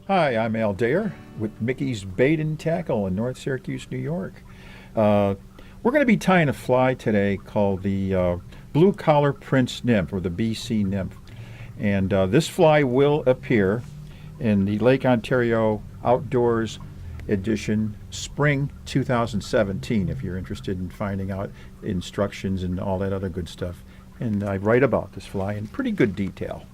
Hi, I'm Al Dare with Mickey's Bait and Tackle in North Syracuse, New York. We're going to be tying a fly today called the Blue Collar Prince Nymph, or the BC Nymph. And this fly will appear in the Lake Ontario Outdoors Edition Spring 2017 if you're interested in finding out instructions and all that other good stuff. And I write about this fly in pretty good detail.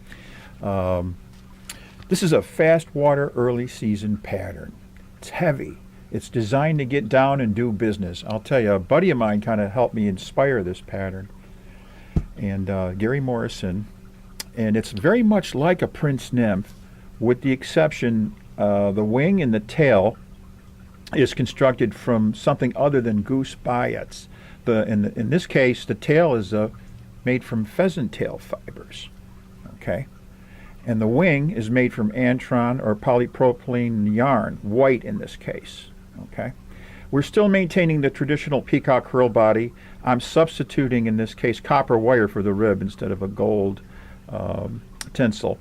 This is a fast water early season pattern. It's heavy. It's designed to get down and do business. I'll tell you, a buddy of mine kind of helped me inspire this pattern, and Gary Morrison. And it's very much like a Prince Nymph, with the exception the wing and the tail is constructed from something other than goose biots. In this case, the tail is made from pheasant tail fibers. Okay. And the wing is made from antron or polypropylene yarn, white in this case. Okay, we're still maintaining the traditional peacock curl body. I'm substituting, in this case, copper wire for the rib instead of a gold tinsel.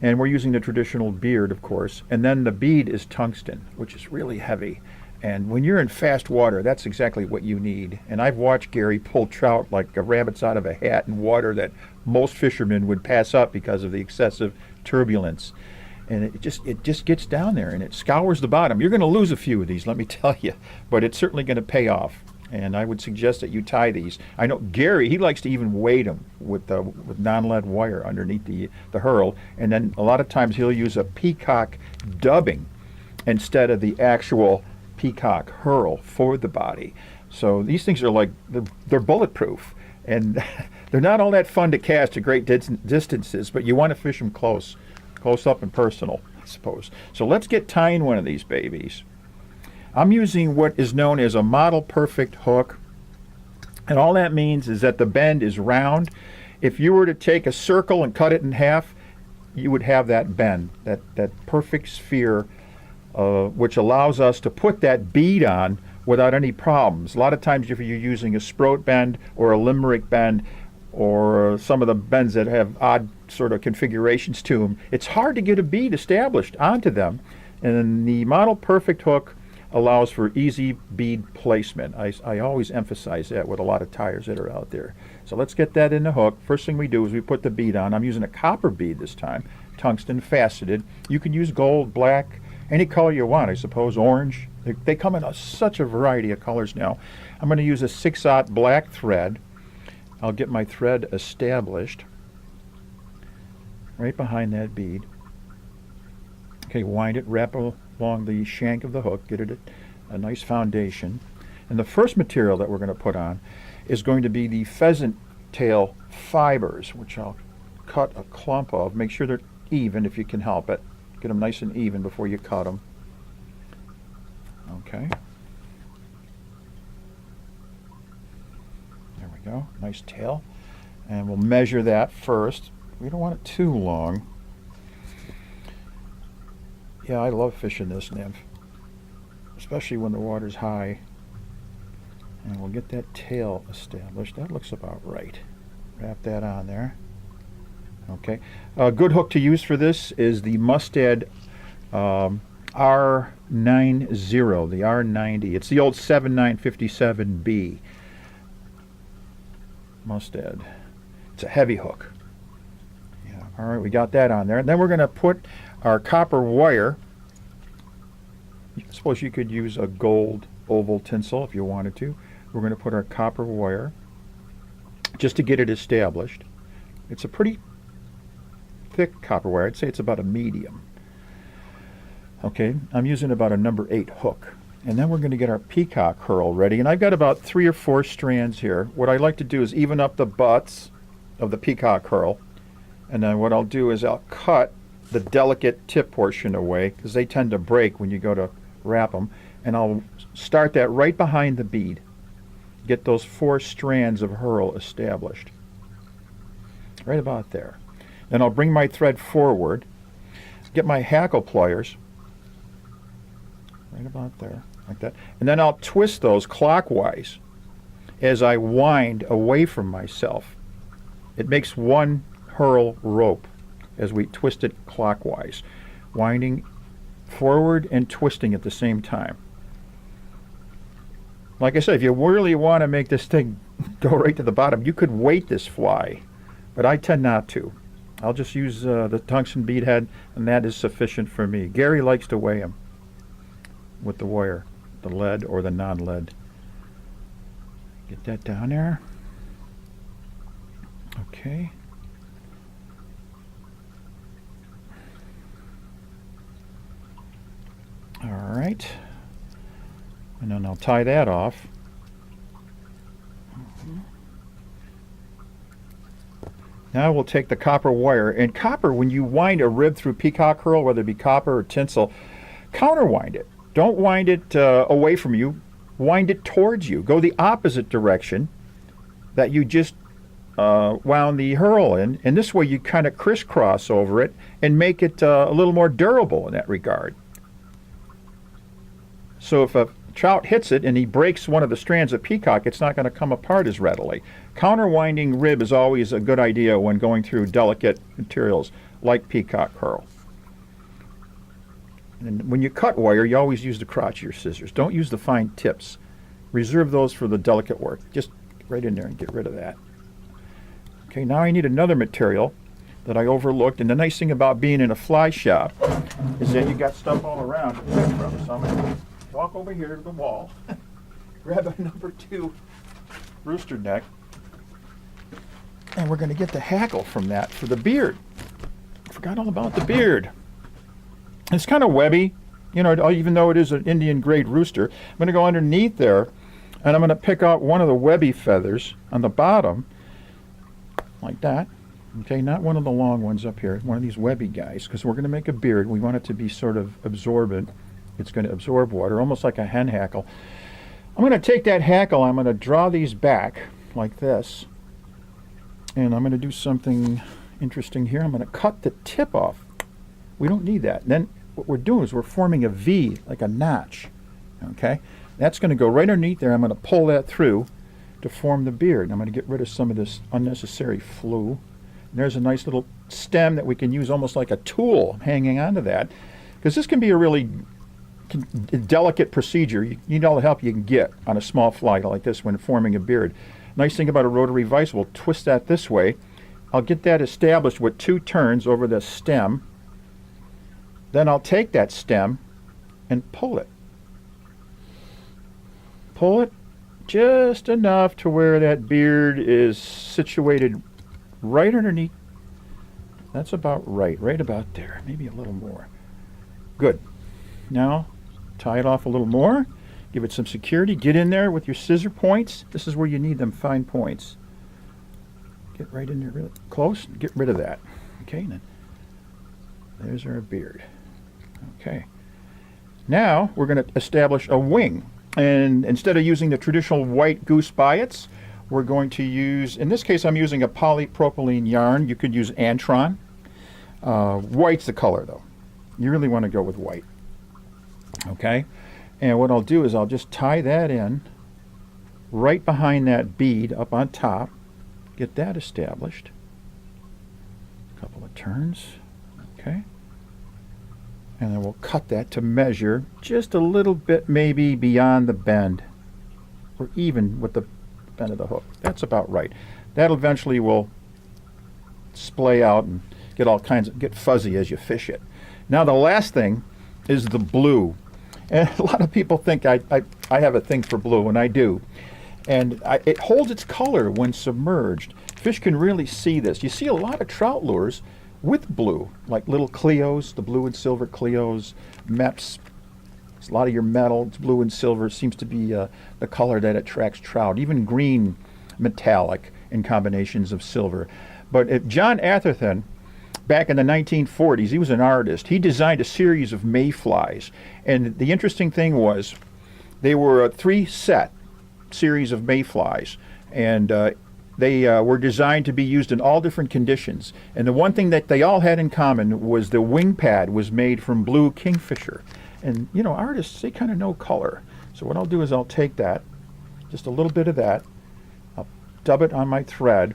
And we're using the traditional beard, of course. And then the bead is tungsten, which is really heavy. And when you're in fast water, that's exactly what you need. And I've watched Gary pull trout like rabbits out of a hat in water that most fishermen would pass up because of the excessive turbulence. And it just gets down there and it scours the bottom. You're going to lose a few of these, let me tell you, but it's certainly going to pay off. And I would suggest that you tie these. I know Gary, he likes to even weight them with non-lead wire underneath the hurl. And then a lot of times he'll use a peacock dubbing instead of the actual peacock hurl for the body. So these things are like, they're bulletproof, and they're not all that fun to cast at great distances, but you want to fish them close up and personal, I suppose. So let's get tying one of these babies. I'm using what is known as a model perfect hook, and all that means is that the bend is round. If you were to take a circle and cut it in half, you would have that bend, that perfect sphere, which allows us to put that bead on without any problems. A lot of times if you're using a Sproat bend or a Limerick bend or some of the bends that have odd sort of configurations to them, it's hard to get a bead established onto them. And the Model Perfect hook allows for easy bead placement. I always emphasize that with a lot of tires that are out there. So let's get that in the hook. First thing we do is we put the bead on. I'm using a copper bead this time, tungsten faceted. You can use gold, black, any color you want, I suppose, orange. They come in such a variety of colors now. I'm going to use a 6/0 black thread. I'll get my thread established right behind that bead. Okay, wind it, wrap along the shank of the hook, get it a nice foundation. And the first material that we're going to put on is going to be the pheasant tail fibers, which I'll cut a clump of. Make sure they're even if you can help it. Get them nice and even before you cut them. Okay. There we go. Nice tail. And we'll measure that first. We don't want it too long. Yeah, I love fishing this nymph, especially when the water's high. And we'll get that tail established. That looks about right. Wrap that on there. Okay. A good hook to use for this is the Mustad R90, the R90. It's the old 7957B Mustad. It's a heavy hook. Yeah. All right, we got that on there. And then we're going to put our copper wire. I suppose you could use a gold oval tinsel if you wanted to. We're going to put our copper wire just to get it established. It's a pretty thick copper wire. I'd say it's about a medium. Okay, I'm using about a number 8 hook. And then we're going to get our peacock curl ready. And I've got about 3 or 4 strands here. What I like to do is even up the butts of the peacock curl. And then what I'll do is I'll cut the delicate tip portion away, because they tend to break when you go to wrap them. And I'll start that right behind the bead. Get those 4 strands of hurl established. Right about there. Then I'll bring my thread forward, get my hackle pliers, right about there, like that. And then I'll twist those clockwise as I wind away from myself. It makes one hurl rope as we twist it clockwise, winding forward and twisting at the same time. Like I said, if you really want to make this thing go right to the bottom, you could weight this fly, but I tend not to. I'll just use the tungsten beadhead, and that is sufficient for me. Gary likes to weigh them with the wire, the lead or the non-lead. Get that down there. Okay. All right. And then I'll tie that off. Now we'll take the copper wire, and copper, when you wind a rib through peacock herl, whether it be copper or tinsel, counterwind it. Don't wind it away from you, wind it towards you. Go the opposite direction that you just wound the herl in, and this way you kind of crisscross over it and make it a little more durable in that regard. So if a trout hits it and he breaks one of the strands of peacock, it's not going to come apart as readily. Counterwinding rib is always a good idea when going through delicate materials like peacock herl. And when you cut wire, you always use the crotch of your scissors. Don't use the fine tips. Reserve those for the delicate work. Just right in there and get rid of that. Okay, now I need another material that I overlooked. And the nice thing about being in a fly shop is that you got stuff all around to pick from. So I'm going to walk over here to the wall, grab a number 2 rooster neck, and we're going to get the hackle from that for the beard. Forgot all about the beard. It's kind of webby, you know, even though it is an Indian grade rooster. I'm going to go underneath there, and I'm going to pick out one of the webby feathers on the bottom, like that. Okay, not one of the long ones up here, one of these webby guys, because we're going to make a beard. We want it to be sort of absorbent. It's going to absorb water, almost like a hen hackle. I'm going to take that hackle, I'm going to draw these back like this, and I'm going to do something interesting here. I'm going to cut the tip off. We don't need that. And then what we're doing is we're forming a V, like a notch. Okay? That's going to go right underneath there. I'm going to pull that through to form the beard. And I'm going to get rid of some of this unnecessary flue. And there's a nice little stem that we can use almost like a tool hanging onto that, because this can be a really delicate procedure. You need all the help you can get on a small fly like this when forming a beard. Nice thing about a rotary vise, we'll twist that this way. I'll get that established with 2 turns over the stem. Then I'll take that stem and pull it. Pull it just enough to where that beard is situated right underneath. That's about right about there, maybe a little more. Good. Now, tie it off a little more, give it some security, get in there with your scissor points. This is where you need them fine points. Get right in there really close, get rid of that. Okay, then there's our beard. Okay. Now we're going to establish a wing. And instead of using the traditional white goose biots, we're going to use, in this case I'm using a polypropylene yarn. You could use Antron. White's the color though. You really want to go with white. Okay. And what I'll do is I'll just tie that in right behind that bead up on top. Get that established. A couple of turns. Okay. And then we'll cut that to measure just a little bit maybe beyond the bend, or even with the bend of the hook. That's about right. That eventually will splay out and get all kinds of, get fuzzy as you fish it. Now the last thing is the blue. And a lot of people think I have a thing for blue, and I do. And it holds its color when submerged. Fish can really see this. You see a lot of trout lures with blue, like little Cleos, the blue and silver Cleos, Meps. A lot of your metal, it's blue and silver, seems to be the color that attracts trout. Even green metallic in combinations of silver. But if John Atherton, back in the 1940s, he was an artist. He designed a series of mayflies. And the interesting thing was, they were a 3-set series of mayflies. And they were designed to be used in all different conditions. And the one thing that they all had in common was the wing pad was made from blue kingfisher. And, you know, artists, they kind of know color. So what I'll do is I'll take that, just a little bit of that, I'll dub it on my thread,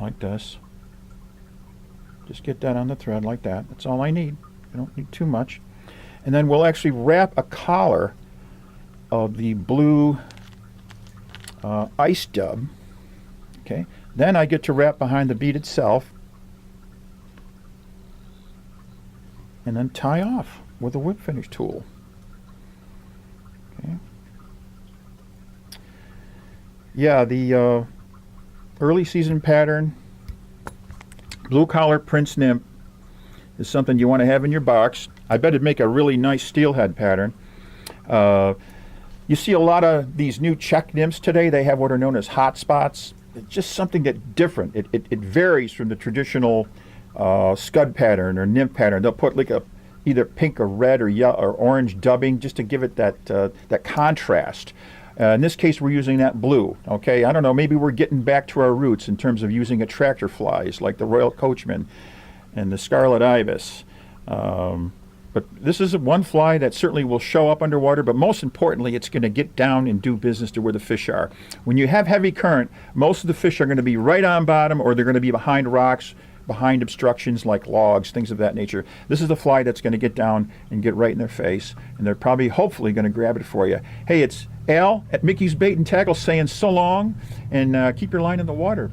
like this. Just get that on the thread like that. That's all I need. You don't need too much. And then we'll actually wrap a collar of the blue ice dub. Okay. Then I get to wrap behind the bead itself and then tie off with a whip finish tool. Okay. Yeah, the early season pattern, blue collar Prince nymph, is something you want to have in your box. I bet it'd make a really nice steelhead pattern. You see a lot of these new check nymphs today. They have what are known as hot spots. It's just something that's different. It varies from the traditional scud pattern or nymph pattern. They'll put like either pink or red or yellow or orange dubbing just to give it that contrast. In this case, we're using that blue. Okay, I don't know. Maybe we're getting back to our roots in terms of using attractor flies like the Royal Coachman and the Scarlet Ibis. But this is one fly that certainly will show up underwater, but most importantly, it's going to get down and do business to where the fish are. When you have heavy current, most of the fish are going to be right on bottom, or they're going to be behind rocks, behind obstructions like logs, things of that nature. This is the fly that's going to get down and get right in their face, and they're probably, hopefully, going to grab it for you. Hey, it's Al at Mickey's Bait and Tackle saying so long, and keep your line in the water.